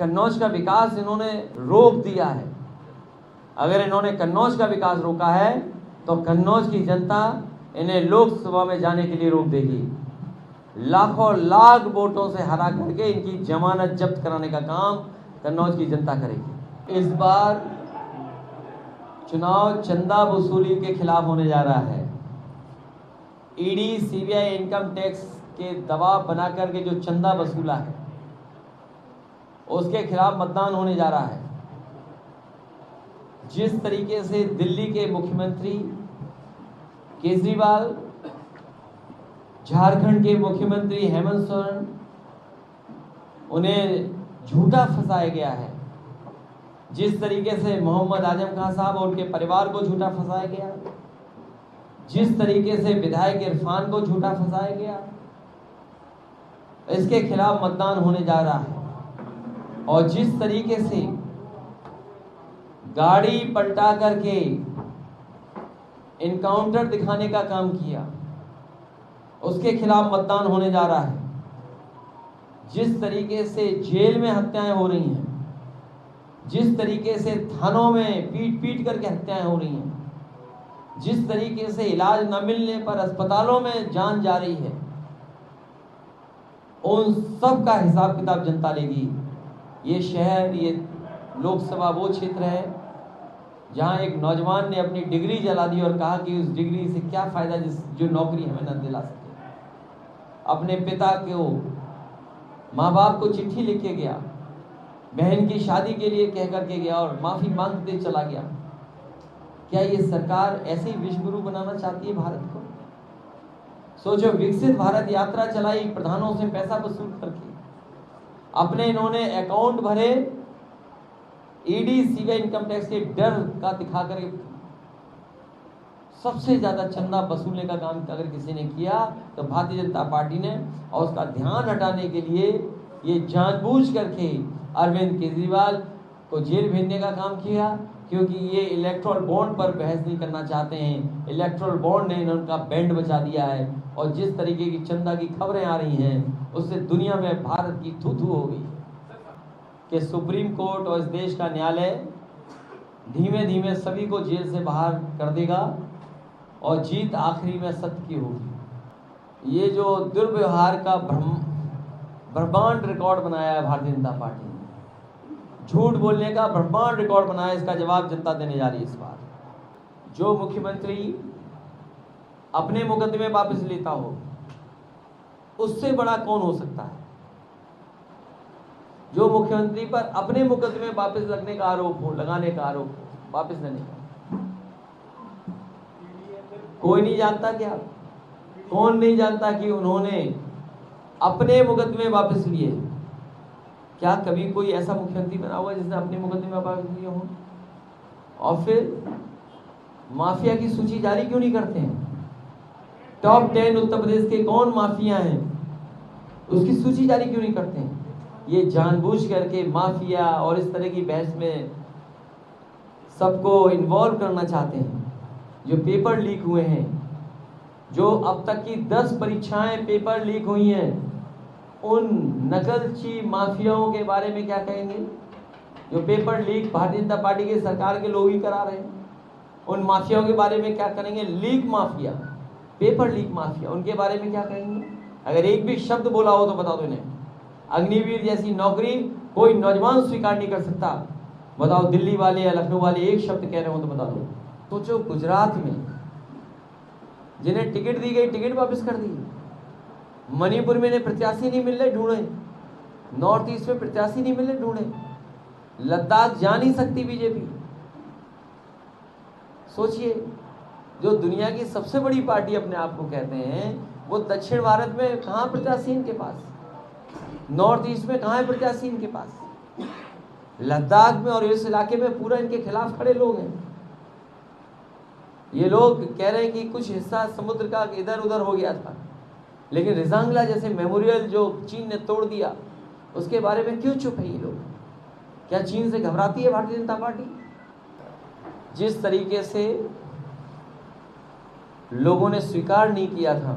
कन्नौज का विकास इन्होंने रोक दिया है। अगर इन्होंने कन्नौज का विकास रोका है तो कन्नौज की जनता इन्हें लोकसभा में जाने के लिए रोक देगी। लाखों लाख वोटों से हरा करके इनकी जमानत जब्त कराने का काम कन्नौज की जनता करेगी। इस बार चुनाव चंदा वसूली के खिलाफ होने जा रहा है। ईडी, सीबीआई इनकम टैक्स के दबाव बना करके जो चंदा वसूला है उसके खिलाफ मतदान होने जा रहा है। जिस तरीके से दिल्ली के मुख्यमंत्री केजरीवाल, झारखंड के मुख्यमंत्री हेमंत सोरेन, उन्हें झूठा फंसाया गया है, जिस तरीके से मोहम्मद आजम खान साहब और उनके परिवार को झूठा फंसाया गया, जिस तरीके से विधायक इरफान को झूठा फंसाया गया, इसके खिलाफ मतदान होने जा रहा है। और जिस तरीके से गाड़ी पलटा करके इनकाउंटर दिखाने का काम किया, उसके खिलाफ मतदान होने जा रहा है। जिस तरीके से जेल में हत्याएं हो रही हैं, जिस तरीके से थानों में पीट पीट करके हत्याएं हो रही हैं, जिस तरीके से इलाज न मिलने पर अस्पतालों में जान जा रही है, उन सब का हिसाब किताब जनता लेगी। ये शहर, ये लोकसभा वो क्षेत्र है जहां एक नौजवान ने अपनी डिग्री जला दी और कहा कि उस डिग्री से क्या फायदा जो नौकरी हमें न दिला सके। अपने पिता को, माँ बाप को चिट्ठी लिख के गया, बहन की शादी के लिए कह करके गया और माफी मांगते चला गया। क्या ये सरकार ऐसे ही विश्वगुरु बनाना चाहती है भारत को? सोचो, विकसित भारत यात्रा चलाई प्रधानों से पैसा वसूल करके, अपने इन्होंने अकाउंट भरे ईडी, सीबीआई इनकम टैक्स के डर का दिखा कर सबसे ज्यादा चंदा वसूलने का काम अगर किसी ने किया तो भारतीय जनता पार्टी ने, और उसका ध्यान हटाने के लिए ये जानबूझ करके अरविंद केजरीवाल को जेल भेजने का काम किया, क्योंकि ये इलेक्ट्रल बॉन्ड पर बहस नहीं करना चाहते हैं। इलेक्ट्रल बॉन्ड ने इनका बैंड बचा दिया है और जिस तरीके की चंदा की खबरें आ रही हैं उससे दुनिया में भारत की थू थू हो गई कि सुप्रीम कोर्ट और इस देश का न्यायालय धीमे धीमे सभी को जेल से बाहर कर देगा और जीत आखिरी में सत्य की होगी। ये जो दुर्व्यवहार का ब्रह्मांड रिकॉर्ड बनाया है भारतीय जनता पार्टी ने, झूठ बोलने का ब्रह्मांड रिकॉर्ड बनाया, इसका जवाब जनता देने जा रही है इस बार। जो मुख्यमंत्री अपने मुकदमे वापस लेता हो, उससे बड़ा कौन हो सकता है? जो मुख्यमंत्री पर अपने मुकदमे वापस लगने का आरोप हो, लगाने का आरोप हो, वापस लेने का, कोई नहीं जानता क्या? कौन नहीं जानता कि उन्होंने अपने मुकदमे वापस लिए? क्या कभी कोई ऐसा मुख्यमंत्री बना हुआ जिसने अपने मुकदमे वापस लिए हो? और फिर माफिया की सूची जारी क्यों नहीं करते हैं? टॉप 10 उत्तर प्रदेश के कौन माफिया हैं, उसकी सूची जारी क्यों नहीं करते हैं? ये जानबूझ करके माफिया और इस तरह की बहस में सबको इन्वॉल्व करना चाहते हैं। जो पेपर लीक हुए हैं, जो अब तक की 10 परीक्षाएं पेपर लीक हुई हैं, उन नकलची माफियाओं के बारे में क्या कहेंगे? जो paper leak Bharatiya Janata party के सरकार के लोग ही करा रहे हैं, उन माफियाओं के बारे में क्या करेंगे? Leak mafia, paper leak mafia, उनके बारे में क्या कहेंगे? अगर एक भी शब्द बोला हो तो बता दो इन्हें। अग्निवीर जैसी नौकरी कोई नौजवान स्वीकार नहीं कर सकता। बताओ, दिल्ली वाले या लखनऊ वाले एक शब्द कह रहे हो तो बता दो। सोचो, गुजरात में जिन्हें टिकट दी गई टिकट वापस कर दी, मणिपुर में इन्हें प्रत्याशी नहीं मिल रहे, ढूंढे, नॉर्थ ईस्ट में प्रत्याशी नहीं मिल रहे, ढूंढे, लद्दाख जा नहीं सकती बीजेपी। सोचिए, जो दुनिया की सबसे बड़ी पार्टी अपने आप को कहते हैं, वो दक्षिण भारत में कहाँ प्रत्याशी इनके पास, नॉर्थ ईस्ट में कहाँ है प्रत्याशी इनके पास, लद्दाख में और इस इलाके में पूरा इनके खिलाफ खड़े लोग हैं। ये लोग कह रहे हैं कि कुछ हिस्सा समुद्र का इधर उधर हो गया था, लेकिन रिजांगला जैसे मेमोरियल जो चीन ने तोड़ दिया, उसके बारे में क्यों चुप है ये लोग? क्या चीन से घबराती है भारतीय जनता पार्टी? जिस तरीके से लोगों ने स्वीकार नहीं किया था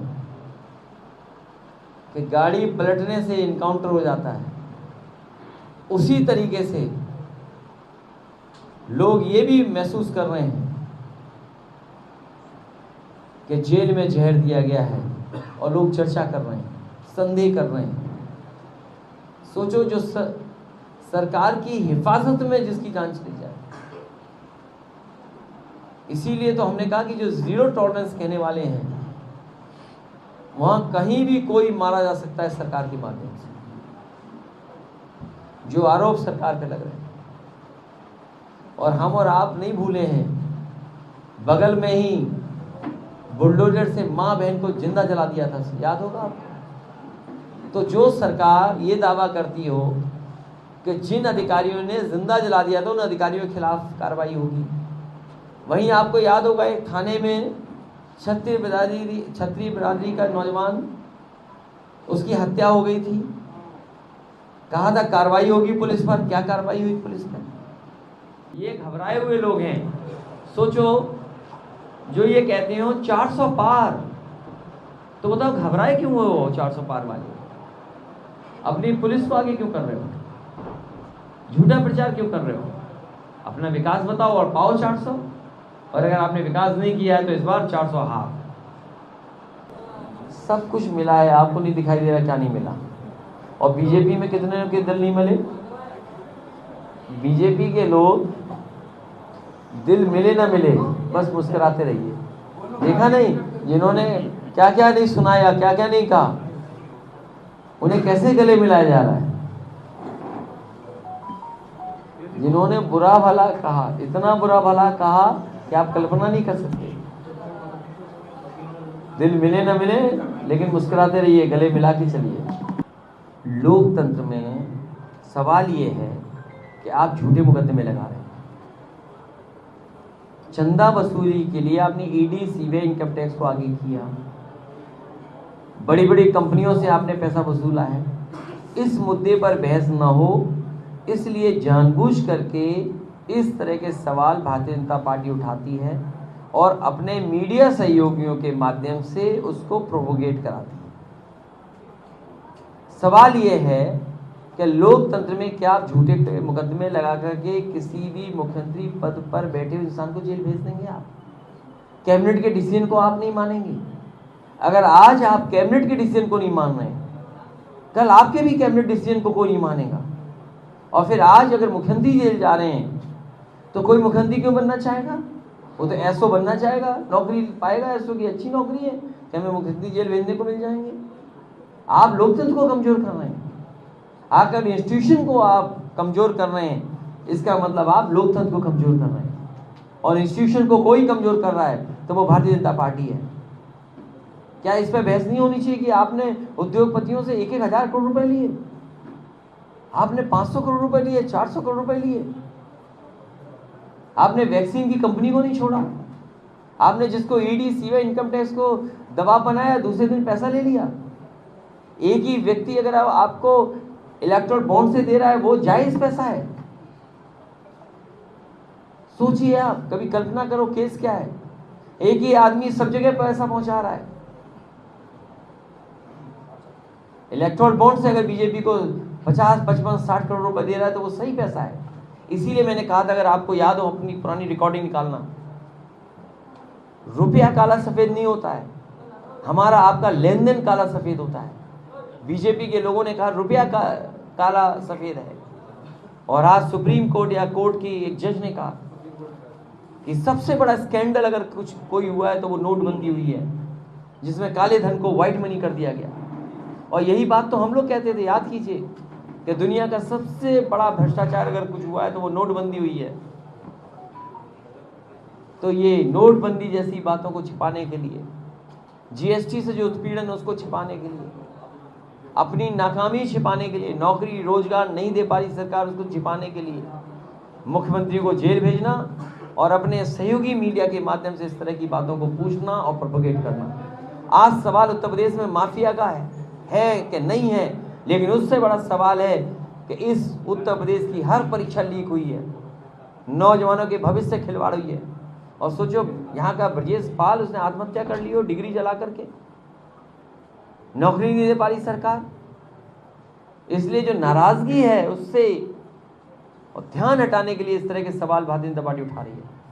कि गाड़ी पलटने से इनकाउंटर हो जाता है, उसी तरीके से लोग ये भी महसूस कर रहे हैं कि जेल में जहर दिया गया है और लोग चर्चा कर रहे हैं, संदेह कर रहे हैं। सोचो, जो सरकार की हिफाजत में जिसकी जान चली जाए। इसीलिए तो हमने कहा कि जो जीरो टॉलरेंस कहने वाले हैं, वहां कहीं भी कोई मारा जा सकता है सरकार के माध्यम से। जो आरोप सरकार पे लग रहे हैं, और हम और आप नहीं भूले हैं, बगल में ही बुलडोजर से मां बहन को जिंदा जला दिया था, याद होगा आपको। तो जो सरकार ये दावा करती हो कि जिन अधिकारियों ने जिंदा जला दिया था उन अधिकारियों के खिलाफ कार्रवाई होगी, वहीं आपको याद होगा एक थाने में क्षत्रिय बिरादरी का नौजवान, उसकी हत्या हो गई थी, कहा था कार्रवाई होगी पुलिस पर। क्या कार्रवाई हुई पुलिस पर? ये घबराए हुए लोग हैं। सोचो, जो ये कहते हो 400 पार, तो बताओ घबराए क्यों हो 400 पार वाले? अपनी पुलिस को आगे क्यों कर रहे हो? झूठा प्रचार क्यों कर रहे हो? अपना विकास बताओ और पाओ 400। और अगर आपने विकास नहीं किया है तो इस बार 400 हार। सब कुछ मिला है, आपको नहीं दिखाई दे रहा क्या नहीं मिला। और बीजेपी में कितने के दिल नहीं मिले? बीजेपी के लोग दिल मिले ना मिले, बस मुस्कुराते रहिए। देखा नहीं जिन्होंने क्या क्या नहीं सुनाया, क्या क्या नहीं कहा, उन्हें कैसे गले मिलाया जा रहा है। जिन्होंने बुरा भला कहा, इतना बुरा भला कहा कि आप कल्पना नहीं कर सकते। दिल मिले ना मिले, लेकिन मुस्कुराते रहिए, गले मिला के चलिए। लोकतंत्र में सवाल ये है कि आप झूठे मुकदमे लगा रहे हैं। चंदा वसूली के लिए आपने ईडी, सीबीआई, इनकम टैक्स को आगे किया, बड़ी बड़ी कंपनियों से आपने पैसा वसूला है। इस मुद्दे पर बहस न हो, इसलिए जानबूझ करके इस तरह के सवाल भारतीय जनता पार्टी उठाती है और अपने मीडिया सहयोगियों के माध्यम से उसको प्रोपोगेट कराती है। सवाल यह है कि लोकतंत्र में क्या आप झूठे मुकदमे लगा करके किसी भी मुख्यमंत्री पद पर बैठे हुए इंसान को जेल भेज देंगे? आप कैबिनेट के डिसीजन को आप नहीं मानेंगे? अगर आज आप कैबिनेट के डिसीजन को नहीं मान रहे, कल आपके भी कैबिनेट डिसीजन को कोई नहीं मानेगा। और फिर आज अगर मुख्यमंत्री जेल जा रहे हैं तो कोई मुख्यमंत्री क्यों बनना चाहेगा? वो तो एसओ बनना चाहेगा, नौकरी पाएगा, एसओ की अच्छी नौकरी है कि हमें मुख्यमंत्री जेल भेजने को मिल जाएंगे। आप लोकतंत्र को कमजोर कर रहे हैं, आकर इंस्टीट्यूशन को आप कमजोर कर रहे हैं। इसका मतलब आप लोकतंत्र को कमजोर कर रहे हैं, और इंस्टीट्यूशन को कोई कमजोर कर रहा है तो वो भारतीय जनता पार्टी है। क्या इस पर बहस नहीं होनी चाहिए कि आपने उद्योगपतियों से 1,000 करोड़ रुपए लिए, आपने 500 करोड़ रुपए लिए, 400 करोड़ रुपए लिए, आपने वैक्सीन की कंपनी को नहीं छोड़ा, आपने जिसको ईडी, सीबीआई, इनकम टैक्स को दबाव बनाया, दूसरे दिन पैसा ले लिया। एक ही व्यक्ति अगर आपको इलेक्ट्रल बॉन्ड से दे रहा है, वो जायज पैसा है। सोचिए आप, कभी कल्पना करो केस क्या है। एक ही आदमी सब जगह पैसा पहुंचा रहा है। इलेक्ट्रल बॉन्ड से अगर बीजेपी को 50, 55, 60 करोड़ रुपए दे रहा है तो वो सही पैसा है। इसीलिए मैंने कहा था, अगर आपको याद हो, अपनी पुरानी रिकॉर्डिंग निकालना। रुपया काला सफेद नहीं होता है, हमारा आपका लेन देन काला सफेद होता है। बीजेपी के लोगों ने कहा रुपया काला सफेद है, और आज सुप्रीम कोर्ट या कोर्ट की एक जज ने कहा कि सबसे बड़ा स्कैंडल अगर कोई हुआ है तो वो नोटबंदी हुई है, जिसमें काले धन को व्हाइट मनी कर दिया गया। और यही बात तो हम लोग कहते थे, याद कीजिए, कि दुनिया का सबसे बड़ा भ्रष्टाचार अगर कुछ हुआ है तो वो नोटबंदी हुई है। तो ये नोटबंदी जैसी बातों को छिपाने के लिए, जीएसटी से जो उत्पीड़न उसको छिपाने के लिए, अपनी नाकामी छिपाने के लिए, नौकरी रोजगार नहीं दे पा रही सरकार उसको छिपाने के लिए, मुख्यमंत्री को जेल भेजना और अपने सहयोगी मीडिया के माध्यम से इस तरह की बातों को पूछना और प्रोपोगेट करना। आज सवाल उत्तर प्रदेश में माफिया का है कि नहीं है, लेकिन उससे बड़ा सवाल है कि इस उत्तर प्रदेश की हर परीक्षा लीक हुई है, नौजवानों के भविष्य से खिलवाड़ हुई है। और सोचो, यहाँ का ब्रजेश पाल, उसने आत्महत्या कर ली हो डिग्री जला करके, नौकरी नहीं दे पा रही सरकार। इसलिए जो नाराजगी है उससे और ध्यान हटाने के लिए इस तरह के सवाल भारतीय जनता पार्टी उठा रही है।